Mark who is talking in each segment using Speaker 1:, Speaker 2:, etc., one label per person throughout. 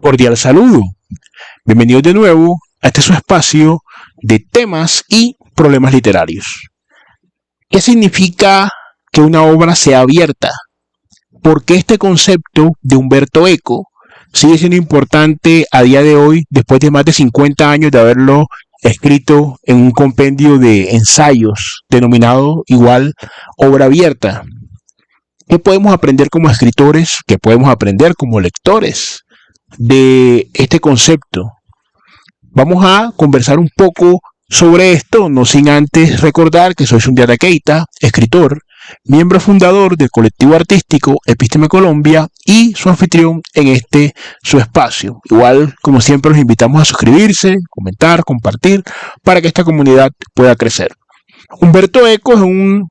Speaker 1: Cordial saludo. Bienvenidos de nuevo a este su espacio de temas y problemas literarios. ¿Qué significa que una obra sea abierta? ¿Por qué este concepto de Umberto Eco sigue siendo importante a día de hoy, después de más de 50 años de haberlo escrito en un compendio de ensayos denominado igual obra abierta? ¿Qué podemos aprender como escritores? ¿Qué podemos aprender como lectores de este concepto? Vamos a conversar un poco sobre esto, no sin antes recordar que soy Sundiata Keita, escritor, miembro fundador del colectivo artístico Epísteme Colombia y su anfitrión en este su espacio. Igual, como siempre, los invitamos a suscribirse, comentar, compartir, para que esta comunidad pueda crecer. Humberto Eco es un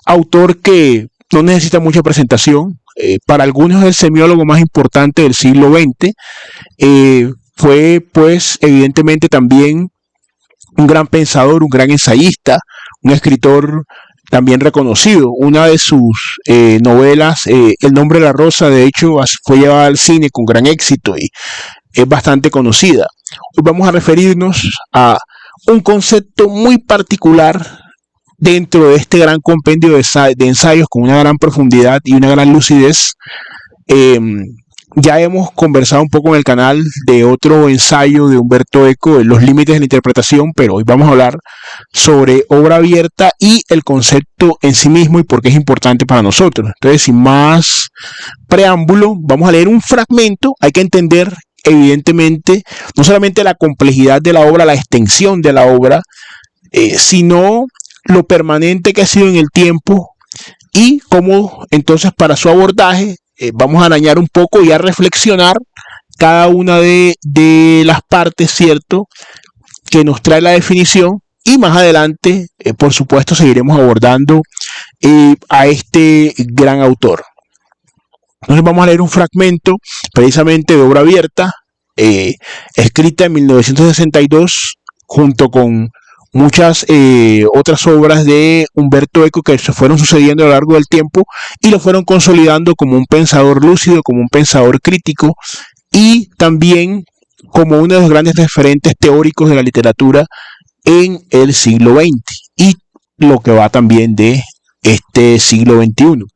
Speaker 1: autor que no necesita mucha presentación. Para algunos es el semiólogo más importante del siglo XX. Fue, pues, evidentemente también un gran pensador, un gran ensayista, un escritor también reconocido. Una de sus novelas, El nombre de la rosa, de hecho, fue llevada al cine con gran éxito y es bastante conocida. Hoy vamos a referirnos a un concepto muy particular dentro de este gran compendio de ensayos con una gran profundidad y una gran lucidez. Ya hemos conversado un poco en el canal de otro ensayo de Umberto Eco, Los límites de la interpretación, pero hoy vamos a hablar sobre obra abierta y el concepto en sí mismo y por qué es importante para nosotros. Entonces, sin más preámbulo, vamos a leer un fragmento. Hay que entender, evidentemente, no solamente la complejidad de la obra, la extensión de la obra, sino lo permanente que ha sido en el tiempo y cómo entonces para su abordaje vamos a arañar un poco y a reflexionar cada una de las partes, ¿cierto?, que nos trae la definición, y más adelante, por supuesto, seguiremos abordando a este gran autor. Entonces vamos a leer un fragmento precisamente de obra abierta, escrita en 1962 junto con muchas otras obras de Umberto Eco que se fueron sucediendo a lo largo del tiempo y lo fueron consolidando como un pensador lúcido, como un pensador crítico y también como uno de los grandes referentes teóricos de la literatura en el siglo XX y lo que va también de este siglo XXI. Entonces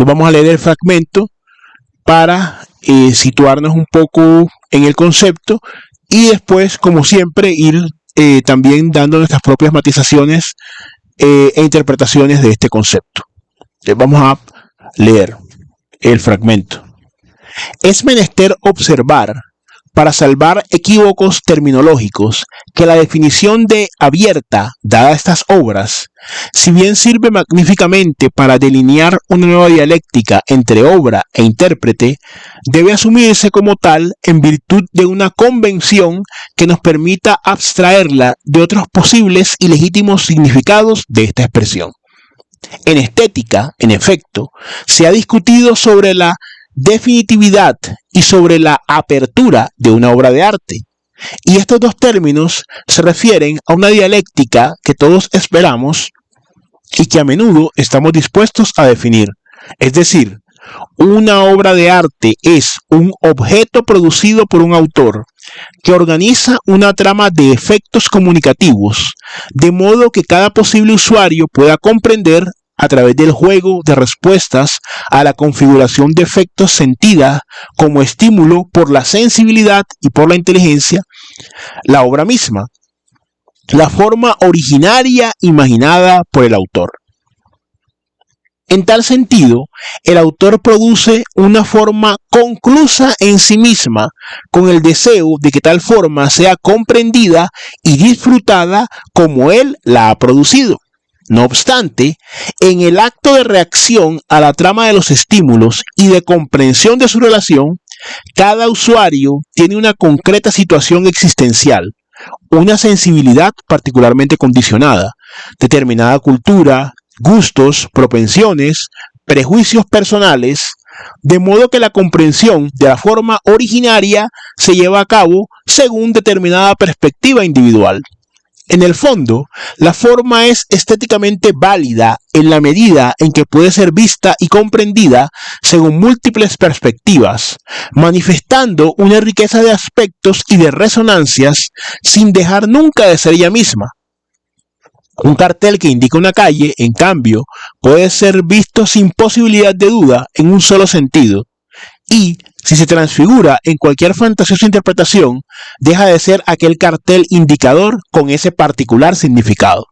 Speaker 1: vamos a leer el fragmento para situarnos un poco en el concepto y después, como siempre, ir también dando nuestras propias matizaciones e interpretaciones de este concepto. Entonces vamos a leer el fragmento. Es menester observar, para salvar equívocos terminológicos, que la definición de abierta, dada a estas obras, si bien sirve magníficamente para delinear una nueva dialéctica entre obra e intérprete, debe asumirse como tal en virtud de una convención que nos permita abstraerla de otros posibles y legítimos significados de esta expresión. En estética, en efecto, se ha discutido sobre la definitividad y sobre la apertura de una obra de arte. Y estos dos términos se refieren a una dialéctica que todos esperamos y que a menudo estamos dispuestos a definir. Es decir, una obra de arte es un objeto producido por un autor que organiza una trama de efectos comunicativos, de modo que cada posible usuario pueda comprender a través del juego de respuestas a la configuración de efectos sentida como estímulo por la sensibilidad y por la inteligencia, la obra misma, la forma originaria imaginada por el autor. En tal sentido, el autor produce una forma conclusa en sí misma, con el deseo de que tal forma sea comprendida y disfrutada como él la ha producido. No obstante, en el acto de reacción a la trama de los estímulos y de comprensión de su relación, cada usuario tiene una concreta situación existencial, una sensibilidad particularmente condicionada, determinada cultura, gustos, propensiones, prejuicios personales, de modo que la comprensión de la forma originaria se lleva a cabo según determinada perspectiva individual. En el fondo, la forma es estéticamente válida en la medida en que puede ser vista y comprendida según múltiples perspectivas, manifestando una riqueza de aspectos y de resonancias sin dejar nunca de ser ella misma. Un cartel que indica una calle, en cambio, puede ser visto sin posibilidad de duda en un solo sentido, y si se transfigura en cualquier fantasiosa interpretación, deja de ser aquel cartel indicador con ese particular significado.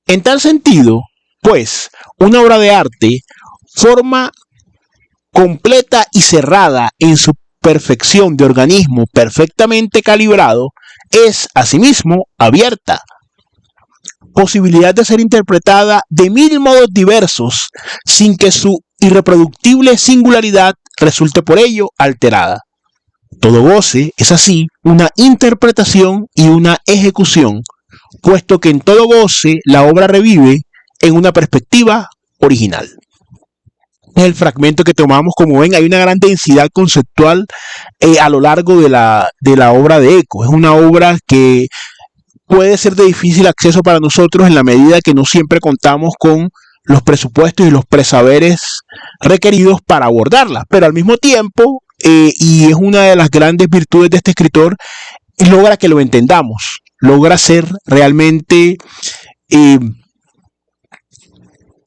Speaker 1: En tal sentido, pues, una obra de arte, forma completa y cerrada en su perfección de organismo perfectamente calibrado, es asimismo abierta, posibilidad de ser interpretada de mil modos diversos, sin que su irreproductible singularidad resulte por ello alterada. Todo goce es así una interpretación y una ejecución, puesto que en todo goce la obra revive en una perspectiva original. Es el fragmento que tomamos. Como ven, hay una gran densidad conceptual a lo largo de la obra de Eco. Es una obra que puede ser de difícil acceso para nosotros en la medida que no siempre contamos con los presupuestos y los presaberes requeridos para abordarla, pero al mismo tiempo, y es una de las grandes virtudes de este escritor, logra que lo entendamos, logra ser realmente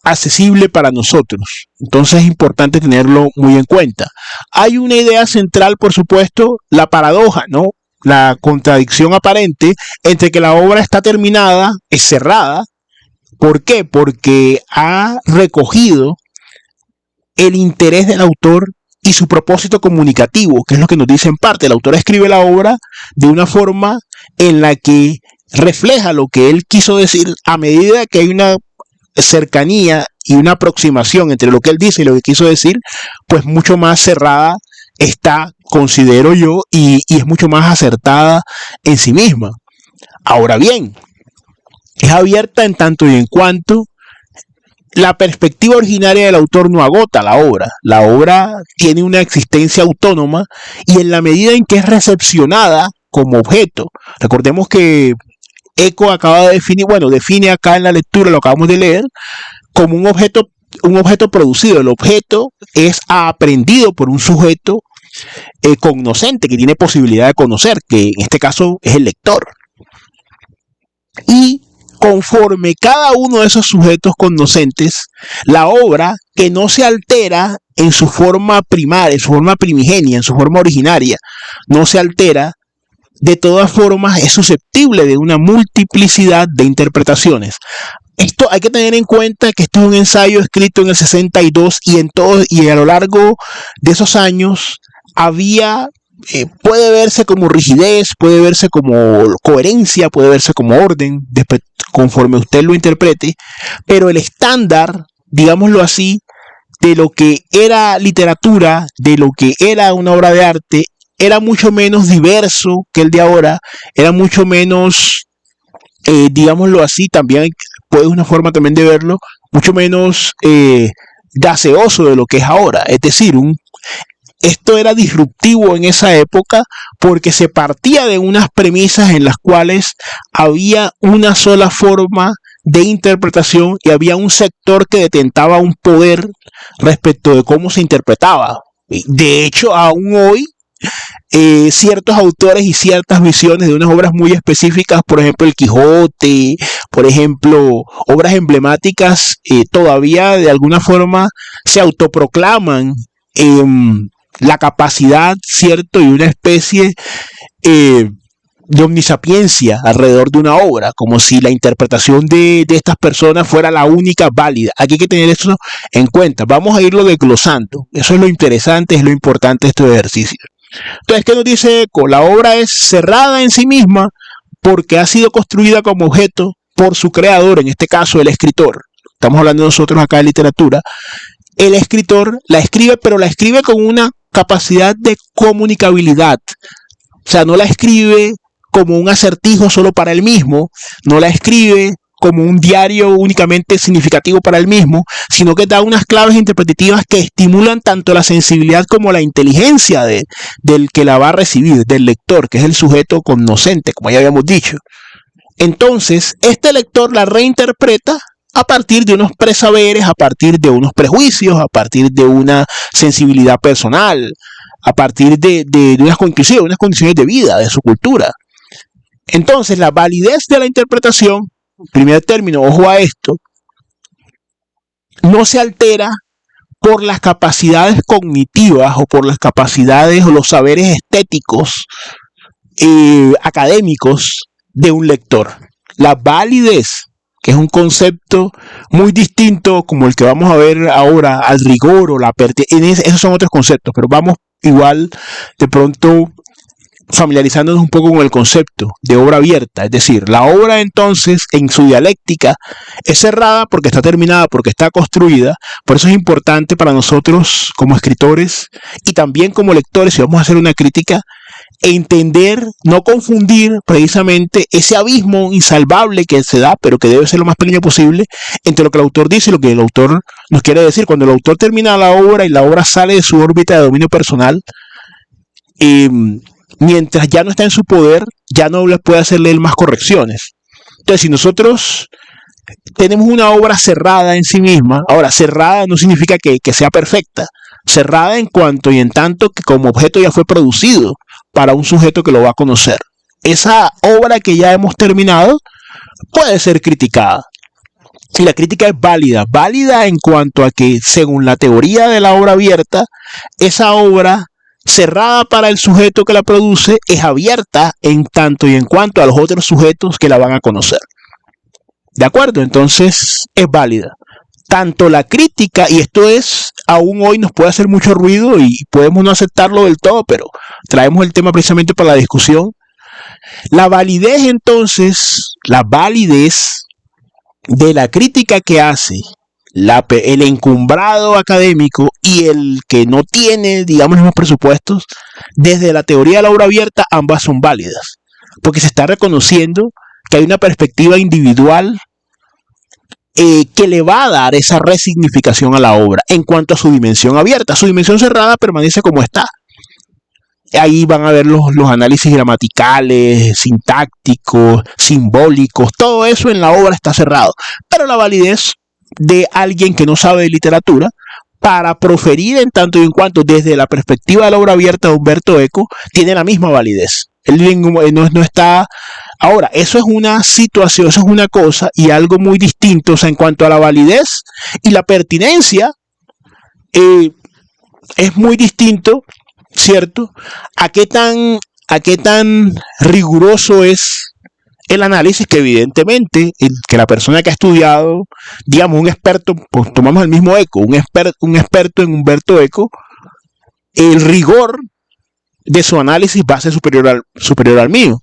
Speaker 1: accesible para nosotros. Entonces es importante tenerlo muy en cuenta. Hay una idea central, por supuesto, la paradoja, ¿no? La contradicción aparente entre que la obra está terminada, es cerrada. ¿Por qué? Porque ha recogido el interés del autor y su propósito comunicativo, que es lo que nos dice en parte. El autor escribe la obra de una forma en la que refleja lo que él quiso decir, a medida que hay una cercanía y una aproximación entre lo que él dice y lo que quiso decir, pues mucho más cerrada está, considero yo, y es mucho más acertada en sí misma. Ahora bien, es abierta en tanto y en cuanto la perspectiva originaria del autor no agota la obra. La obra tiene una existencia autónoma y en la medida en que es recepcionada como objeto. Recordemos que Eco acaba de definir, define acá en la lectura, lo acabamos de leer, como un objeto producido. El objeto es aprendido por un sujeto cognoscente, que tiene posibilidad de conocer, que en este caso es el lector. Y conforme cada uno de esos sujetos cognoscentes, la obra, que no se altera en su forma primaria, en su forma primigenia, en su forma originaria, no se altera, de todas formas es susceptible de una multiplicidad de interpretaciones. Esto hay que tener en cuenta que esto es un ensayo escrito en el 62 y a lo largo de esos años había, puede verse como rigidez, puede verse como coherencia, puede verse como orden, conforme usted lo interprete, pero el estándar, digámoslo así, de lo que era literatura, de lo que era una obra de arte, era mucho menos diverso que el de ahora, era mucho menos, digámoslo así, también puede una forma también de verlo, mucho menos gaseoso de lo que es ahora. Es decir, esto era disruptivo en esa época porque se partía de unas premisas en las cuales había una sola forma de interpretación y había un sector que detentaba un poder respecto de cómo se interpretaba. De hecho, aún hoy, ciertos autores y ciertas visiones de unas obras muy específicas, por ejemplo el Quijote, por ejemplo obras emblemáticas, todavía de alguna forma se autoproclaman la capacidad, cierto, y una especie de omnisapiencia alrededor de una obra, como si la interpretación de estas personas fuera la única válida. Aquí hay que tener eso en cuenta. Vamos a irlo desglosando. Eso es lo interesante, es lo importante de este ejercicio. Entonces, ¿qué nos dice Eco? La obra es cerrada en sí misma porque ha sido construida como objeto por su creador, en este caso el escritor. Estamos hablando nosotros acá de literatura. El escritor la escribe, pero la escribe con una capacidad de comunicabilidad. O sea, no la escribe como un acertijo solo para él mismo, no la escribe como un diario únicamente significativo para él mismo, sino que da unas claves interpretativas que estimulan tanto la sensibilidad como la inteligencia del que la va a recibir, del lector, que es el sujeto cognoscente, como ya habíamos dicho. Entonces, este lector la reinterpreta a partir de unos presaberes, a partir de unos prejuicios, a partir de una sensibilidad personal, a partir de unas condiciones de vida, de su cultura. Entonces, la validez de la interpretación, primer término, ojo a esto, no se altera por las capacidades cognitivas o por las capacidades o los saberes estéticos académicos de un lector. La validez, que es un concepto muy distinto como el que vamos a ver ahora, al rigor o la pertinencia, esos son otros conceptos, pero vamos igual de pronto familiarizándonos un poco con el concepto de obra abierta, es decir, la obra entonces en su dialéctica es cerrada porque está terminada, porque está construida. Por eso es importante para nosotros como escritores y también como lectores, si vamos a hacer una crítica, entender, no confundir precisamente ese abismo insalvable que se da, pero que debe ser lo más pequeño posible, entre lo que el autor dice y lo que el autor nos quiere decir. Cuando el autor termina la obra y la obra sale de su órbita de dominio personal, mientras ya no está en su poder, ya no le puede hacerle más correcciones. Entonces, si nosotros tenemos una obra cerrada en sí misma, ahora, cerrada no significa que sea perfecta, cerrada en cuanto y en tanto que como objeto ya fue producido para un sujeto que lo va a conocer. Esa obra que ya hemos terminado puede ser criticada. Y la crítica es válida en cuanto a que, según la teoría de la obra abierta, esa obra cerrada para el sujeto que la produce es abierta en tanto y en cuanto a los otros sujetos que la van a conocer. ¿De acuerdo? Entonces es válida. Tanto la crítica, y esto es, aún hoy nos puede hacer mucho ruido y podemos no aceptarlo del todo, pero traemos el tema precisamente para la discusión. La validez entonces, la validez de la crítica que hace el encumbrado académico y el que no tiene, digamos, los presupuestos, desde la teoría de la obra abierta, ambas son válidas, porque se está reconociendo que hay una perspectiva individual que le va a dar esa resignificación a la obra en cuanto a su dimensión abierta. Su dimensión cerrada permanece como está. Ahí van a ver los análisis gramaticales, sintácticos, simbólicos, todo eso en la obra está cerrado. Pero la validez de alguien que no sabe de literatura, para proferir en tanto y en cuanto desde la perspectiva de la obra abierta de Umberto Eco, tiene la misma validez. Él no está... Ahora, eso es una situación, eso es una cosa y algo muy distinto. O sea, en cuanto a la validez y la pertinencia, es muy distinto, ¿cierto? ¿A qué tan riguroso es el análisis? Que evidentemente que la persona que ha estudiado, digamos, un experto, pues tomamos el mismo Eco, un experto en Umberto Eco, el rigor de su análisis va a ser superior al mío.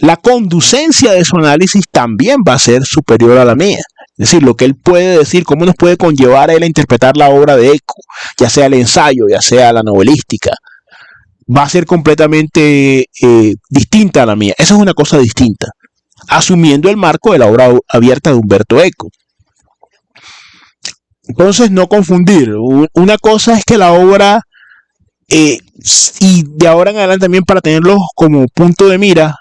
Speaker 1: La conducencia de su análisis también va a ser superior a la mía. Es decir, lo que él puede decir, cómo nos puede conllevar a él a interpretar la obra de Eco, ya sea el ensayo, ya sea la novelística, va a ser completamente distinta a la mía. Esa es una cosa distinta, asumiendo el marco de la obra abierta de Umberto Eco. Entonces, no confundir. Una cosa es que la obra, y de ahora en adelante también para tenerlo como punto de mira,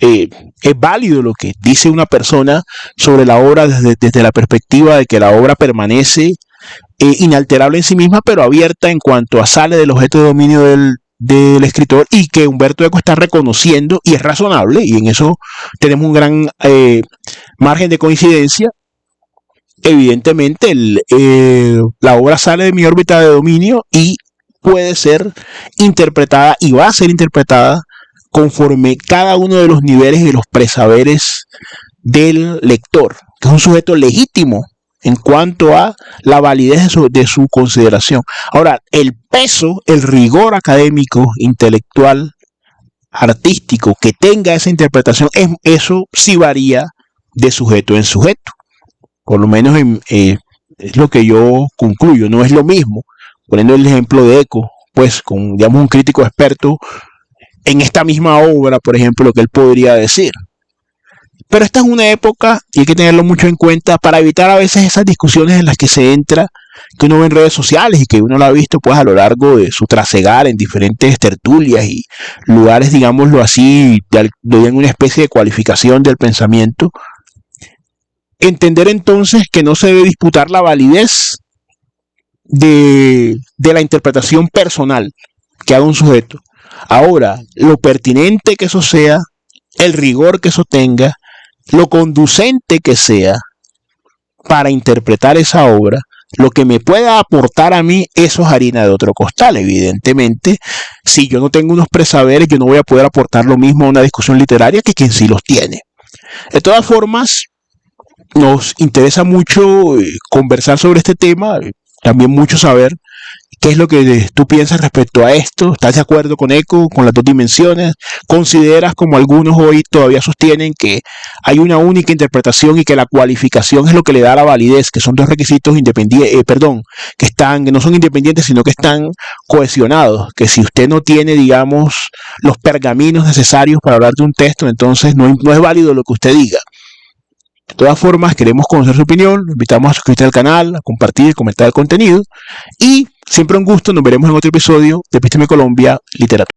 Speaker 1: es válido lo que dice una persona sobre la obra desde la perspectiva de que la obra permanece inalterable en sí misma, pero abierta en cuanto a sale del objeto de dominio del escritor, y que Umberto Eco está reconociendo, y es razonable, y en eso tenemos un gran margen de coincidencia. Evidentemente la obra sale de mi órbita de dominio y puede ser interpretada y va a ser interpretada conforme cada uno de los niveles y de los presaberes del lector, que es un sujeto legítimo en cuanto a la validez de su consideración. Ahora, el peso, el rigor académico, intelectual, artístico que tenga esa interpretación, eso sí varía de sujeto en sujeto. Por lo menos es lo que yo concluyo. No es lo mismo, poniendo el ejemplo de Eco, pues con, digamos, un crítico experto en esta misma obra, por ejemplo, lo que él podría decir. Pero esta es una época, y hay que tenerlo mucho en cuenta, para evitar a veces esas discusiones en las que se entra que uno ve en redes sociales y que uno lo ha visto pues a lo largo de su trasegar en diferentes tertulias y lugares, digámoslo así, de una especie de cualificación del pensamiento. Entender entonces que no se debe disputar la validez de la interpretación personal que haga un sujeto. Ahora, lo pertinente que eso sea, el rigor que eso tenga, lo conducente que sea para interpretar esa obra, lo que me pueda aportar a mí, eso es harina de otro costal. Evidentemente, si yo no tengo unos presaberes, yo no voy a poder aportar lo mismo a una discusión literaria que quien sí los tiene. De todas formas, nos interesa mucho conversar sobre este tema, también mucho saber qué es lo que tú piensas respecto a esto. ¿Estás de acuerdo con Eco, con las dos dimensiones? ¿Consideras, como algunos hoy todavía sostienen, que hay una única interpretación y que la cualificación es lo que le da la validez, que son dos requisitos independientes, que no son independientes, sino que están cohesionados, que si usted no tiene, digamos, los pergaminos necesarios para hablar de un texto, entonces no es válido lo que usted diga? De todas formas, queremos conocer su opinión, lo invitamos a suscribirse al canal, a compartir, comentar el contenido y siempre un gusto, nos veremos en otro episodio de Episteme Colombia Literatura.